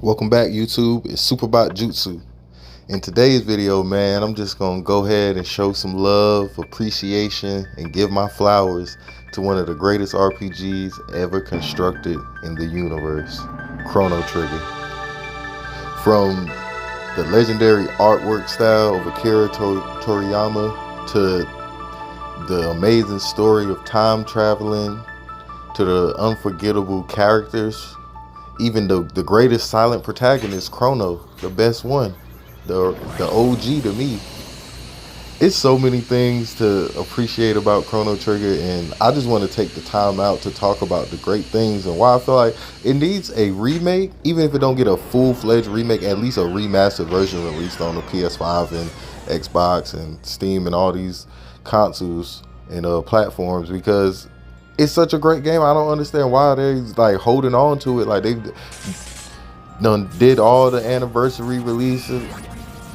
Welcome back, YouTube. It's Superbot Jutsu. In today's video, man, I'm just gonna go ahead and show some love, appreciation, and give my flowers to one of the greatest RPGs ever constructed in the universe, Chrono Trigger. From the legendary artwork style of Akira Toriyama to the amazing story of time traveling to the unforgettable characters, even the greatest silent protagonist, Chrono, the best one, the OG to me. It's so many things to appreciate about Chrono Trigger, and I just want to take the time out to talk about the great things and why I feel like it needs a remake. Even if it don't get a full-fledged remake, at least a remastered version released on the PS5 and Xbox and Steam and all these consoles and platforms, because it's such a great game. I don't understand why they're like holding on to it. Like they done did all the anniversary releases.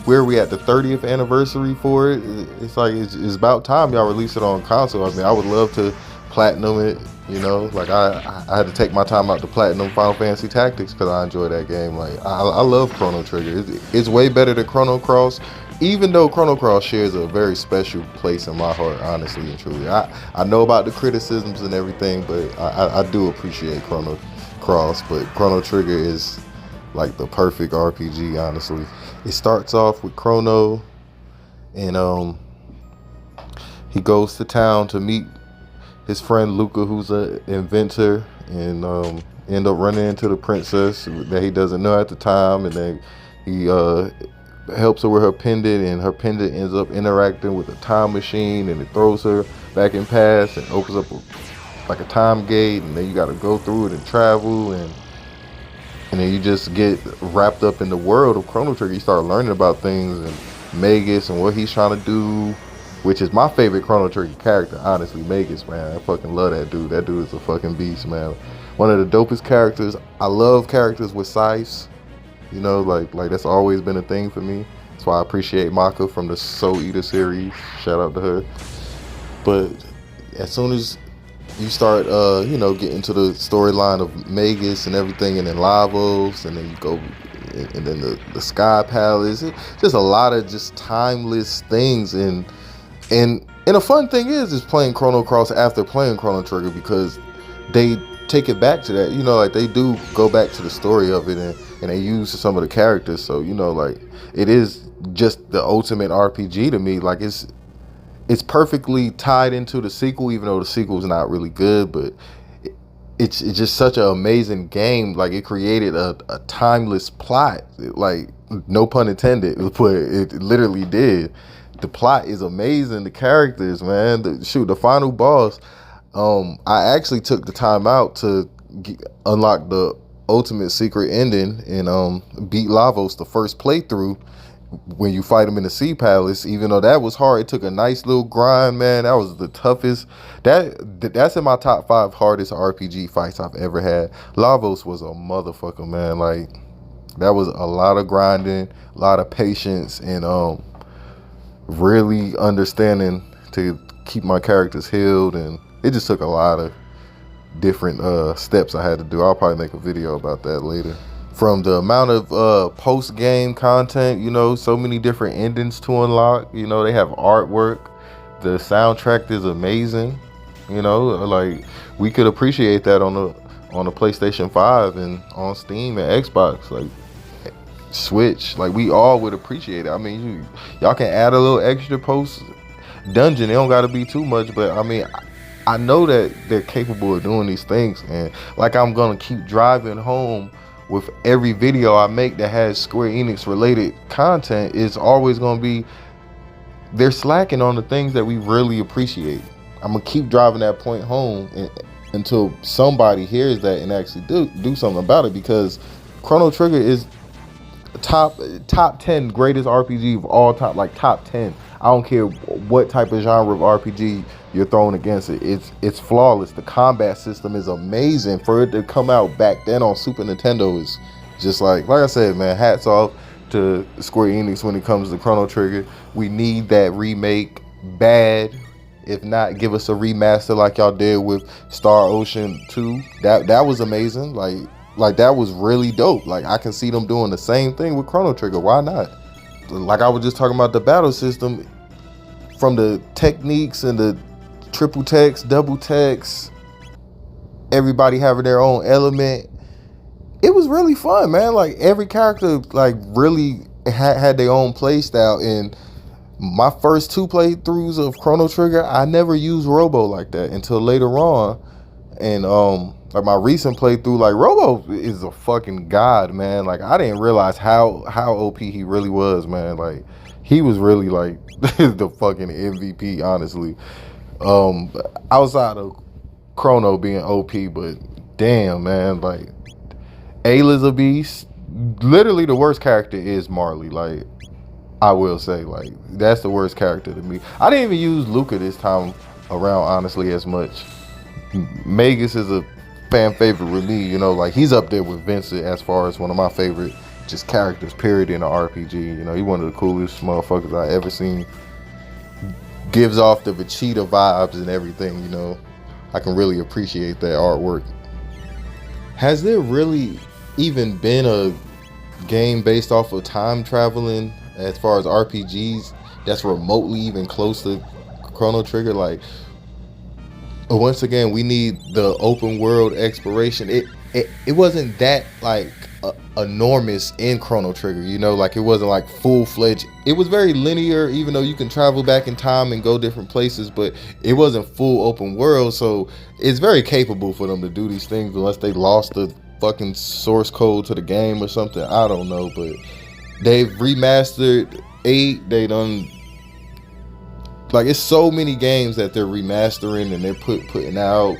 Where are we at the 30th anniversary for it? It's like it's about time y'all release it on console. I mean, I would love to platinum it. You know, like I had to take my time out to platinum Final Fantasy Tactics because I enjoy that game. Like I love Chrono Trigger. It's way better than Chrono Cross, even though Chrono Cross shares a very special place in my heart, honestly and truly. I know about the criticisms and everything, but I do appreciate Chrono Cross. But Chrono Trigger is like the perfect RPG, honestly. It starts off with Chrono, and he goes to town to meet his friend Luca, who's an inventor, and end up running into the princess that he doesn't know at the time, and then he helps her with her pendant, and her pendant ends up interacting with a time machine, and it throws her back in past and opens up like a time gate, and then you got to go through it and travel, and then you just get wrapped up in the world of Chrono Trigger. You start learning about things and Magus and what he's trying to do, which is my favorite Chrono Trigger character, honestly. Magus, man, I fucking love that dude. That dude is a fucking beast, man. One of the dopest characters. I love characters with scythes. You know, like that's always been a thing for me. That's why I appreciate Maka from the Soul Eater series. Shout out to her. But as soon as you start, getting to the storyline of Magus and everything, and then Lavos, and then you go, and then the Sky Palace. Just a lot of just timeless things, and a fun thing is playing Chrono Cross after playing Chrono Trigger, because they take it back to that. You know, like they do go back to the story of it, and they use some of the characters. So you know, like it is just the ultimate RPG to me. Like it's perfectly tied into the sequel, even though the sequel is not really good, but it's just such an amazing game. Like it created a timeless plot, like no pun intended, but it literally did. The plot is amazing. The characters, man, the final boss. I actually took the time out to unlock the ultimate secret ending and beat Lavos the first playthrough, when you fight him in the Sea Palace. Even though that was hard, it took a nice little grind, man. That was the toughest. That's in my top 5 hardest RPG fights I've ever had. Lavos was a motherfucker, man. Like that was a lot of grinding, a lot of patience, and really understanding to keep my characters healed, and it just took a lot of different steps I had to do. I'll probably make a video about that later. From the amount of post-game content, you know, so many different endings to unlock. You know, they have artwork. The soundtrack is amazing. You know, like we could appreciate that on the PlayStation 5 and on Steam and Xbox, like Switch. Like we all would appreciate it. I mean, y'all can add a little extra post dungeon. It don't got to be too much, but I mean, I know that they're capable of doing these things, and like I'm gonna keep driving home with every video I make that has Square Enix related content, is always going to be they're slacking on the things that we really appreciate. I'm going to keep driving that point home until somebody hears that and actually do something about it, because Chrono Trigger is top 10 greatest RPG of all time, like top 10. I don't care what type of genre of RPG you're throwing against it. It's flawless. The combat system is amazing. For it to come out back then on Super Nintendo is just like I said, man, hats off to Square Enix when it comes to Chrono Trigger. We need that remake bad. If not, give us a remaster like y'all did with Star Ocean 2. That was amazing. Like Like that was really dope. Like I can see them doing the same thing with Chrono Trigger. Why not? Like I was just talking about the battle system, from the techniques and the triple text, double text, everybody having their own element. It was really fun, man. Like every character like really had their own play style. And my first 2 playthroughs of Chrono Trigger, I never used Robo like that until later on. And like my recent playthrough, like Robo is a fucking god, man. Like I didn't realize how OP he really was, man. Like he was really like the fucking MVP, honestly. Outside of Chrono being OP, but damn, man, like Ayla's a beast. Literally the worst character is Marley. Like I will say, like that's the worst character to me. I didn't even use Luca this time around, honestly, as much. Magus is a fan favorite with me, you know, like he's up there with Vincent as far as one of my favorite just characters, period, in the RPG. You know, he's one of the coolest motherfuckers I ever seen. Gives off the Vegeta vibes and everything, you know. I can really appreciate that artwork. Has there really even been a game based off of time traveling as far as RPGs that's remotely even close to Chrono Trigger? Like, once again, we need the open world exploration. It wasn't that like enormous in Chrono Trigger, you know, like it wasn't like full-fledged. It was very linear, even though you can travel back in time and go different places, but it wasn't full open world. So it's very capable for them to do these things, unless they lost the fucking source code to the game or something. I don't know, but they've remastered 8. They done, like, it's so many games that they're remastering and they're putting out,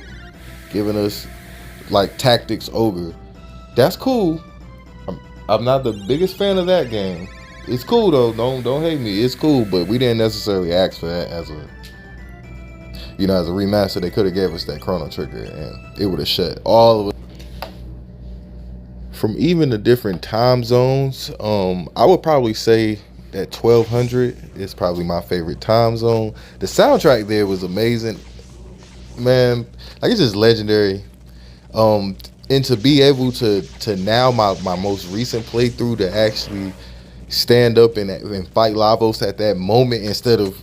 giving us like Tactics Ogre. That's cool. I'm not the biggest fan of that game. It's cool though. Don't hate me. It's cool, but we didn't necessarily ask for that as a, you know, as a remaster. They could have gave us that Chrono Trigger and it would have shut all of it. From even the different time zones, I would probably say that 1200 is probably my favorite time zone. The soundtrack there was amazing, man. Like it's just legendary. And to be able to now my most recent playthrough to actually stand up and fight Lavos at that moment instead of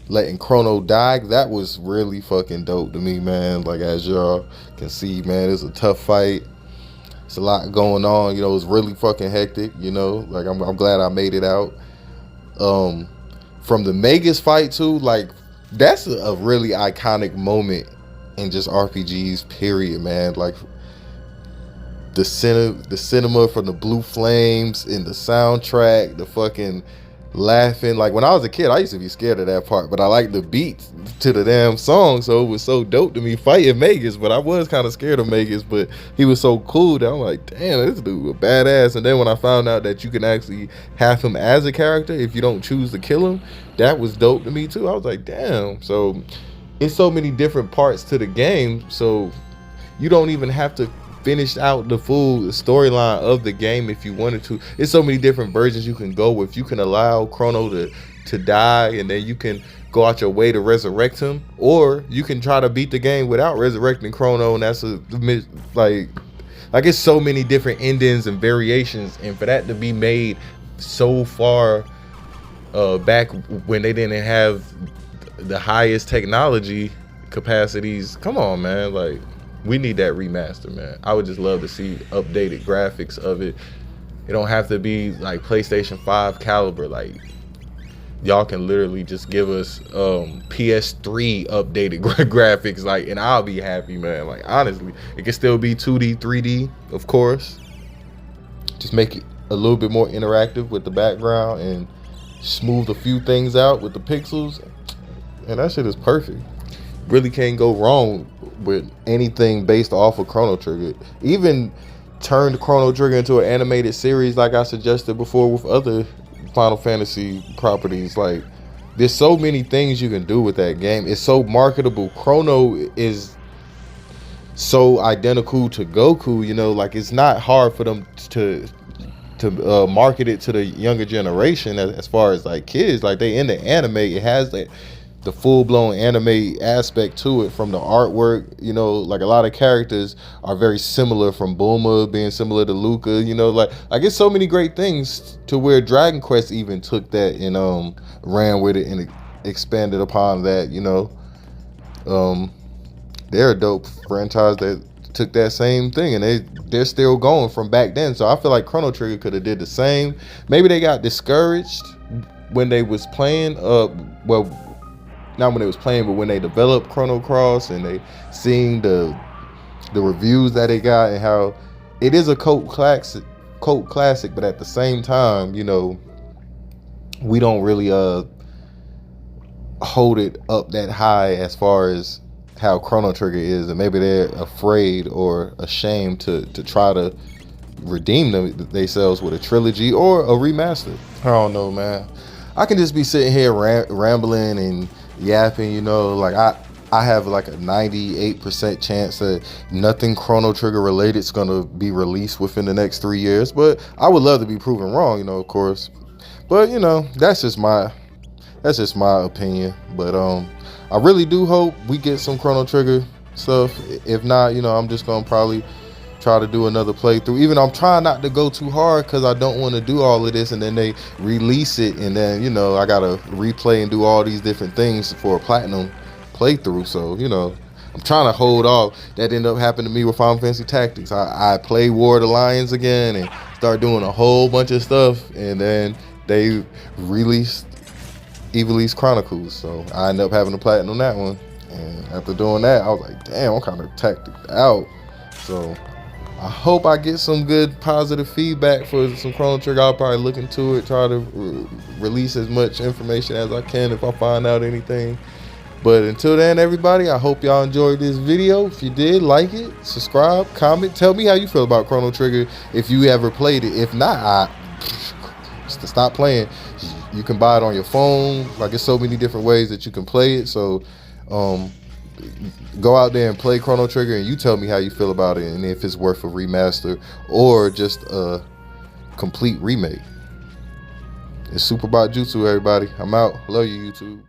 letting Chrono die, that was really fucking dope to me, man. Like as y'all can see, man, it's a tough fight. It's a lot going on, you know. It's really fucking hectic, you know. Like I'm glad I made it out. From the Magus fight too, like that's a really iconic moment in just RPGs, period, man. Like the cinema from the blue flames in the soundtrack, the fucking laughing. Like when I was a kid, I used to be scared of that part, but I liked the beats to the damn song, so it was so dope to me fighting Magus. But I was kind of scared of Magus, but he was so cool that I'm like, damn, this dude a badass. And then when I found out that you can actually have him as a character if you don't choose to kill him, that was dope to me too. I was like, damn. So it's so many different parts to the game, so you don't even have to finish out the full storyline of the game if you wanted to. It's so many different versions you can go with. You can allow Chrono to die and then you can go out your way to resurrect him, or you can try to beat the game without resurrecting Chrono, and that's like it's so many different endings and variations. And for that to be made so far back when they didn't have the highest technology capacities, come on, man. Like, we need that remaster, man. I would just love to see updated graphics of it. It don't have to be like PlayStation 5 caliber. Like, y'all can literally just give us PS3 updated graphics, like, and I'll be happy, man. Like, honestly, it can still be 2D, 3D, of course. Just make it a little bit more interactive with the background and smooth a few things out with the pixels, and that shit is perfect. Really can't go wrong with anything based off of Chrono Trigger. Even turned Chrono Trigger into an animated series like I suggested before with other Final Fantasy properties. Like, there's so many things you can do with that game. It's so marketable. Chrono is so identical to Goku, you know, like it's not hard for them to market it to the younger generation as far as like kids. Like, they into anime, it has that the full-blown anime aspect to it, from the artwork. You know, like a lot of characters are very similar, from Bulma being similar to Luca. You know, like it's so many great things to where Dragon Quest even took that and ran with it and expanded upon that. You know, they're a dope franchise that took that same thing, and they're still going from back then. So I feel like Chrono Trigger could have did the same. Maybe they got discouraged when they was playing, well, not when they was playing, but when they developed Chrono Cross and they seeing the reviews that they got, and how it is a cult classic, but at the same time, you know, we don't really hold it up that high as far as how Chrono Trigger is, and maybe they're afraid or ashamed to try to redeem themselves with a trilogy or a remaster. I don't know, man. I can just be sitting here rambling and yapping, you know, like I have like a 98% chance that nothing Chrono Trigger related is gonna be released within the next 3 years, but I would love to be proven wrong, you know, of course. But you know, that's just my opinion. But I really do hope we get some Chrono Trigger stuff. If not, you know, I'm just gonna probably try to do another playthrough. Even I'm trying not to go too hard because I don't want to do all of this and then they release it and then, you know, I gotta replay and do all these different things for a platinum playthrough. So, you know, I'm trying to hold off. That ended up happening to me with Final Fantasy Tactics. I play War of the Lions again and start doing a whole bunch of stuff, and then they released Ivalice Chronicles, so I ended up having to platinum that one. And after doing that, I was like, damn, I'm kind of tacticked out. So I hope I get some good positive feedback for some Chrono Trigger. I'll probably look into it, try to release as much information as I can if I find out anything. But until then, everybody, I hope y'all enjoyed this video. If you did, like it, subscribe, comment, tell me how you feel about Chrono Trigger if you ever played it. If not, just to stop playing. You can buy it on your phone. Like, there's so many different ways that you can play it. So go out there and play Chrono Trigger, and you tell me how you feel about it and if it's worth a remaster or just a complete remake. It's Super Bot Jutsu, everybody. I'm out. Love you, YouTube.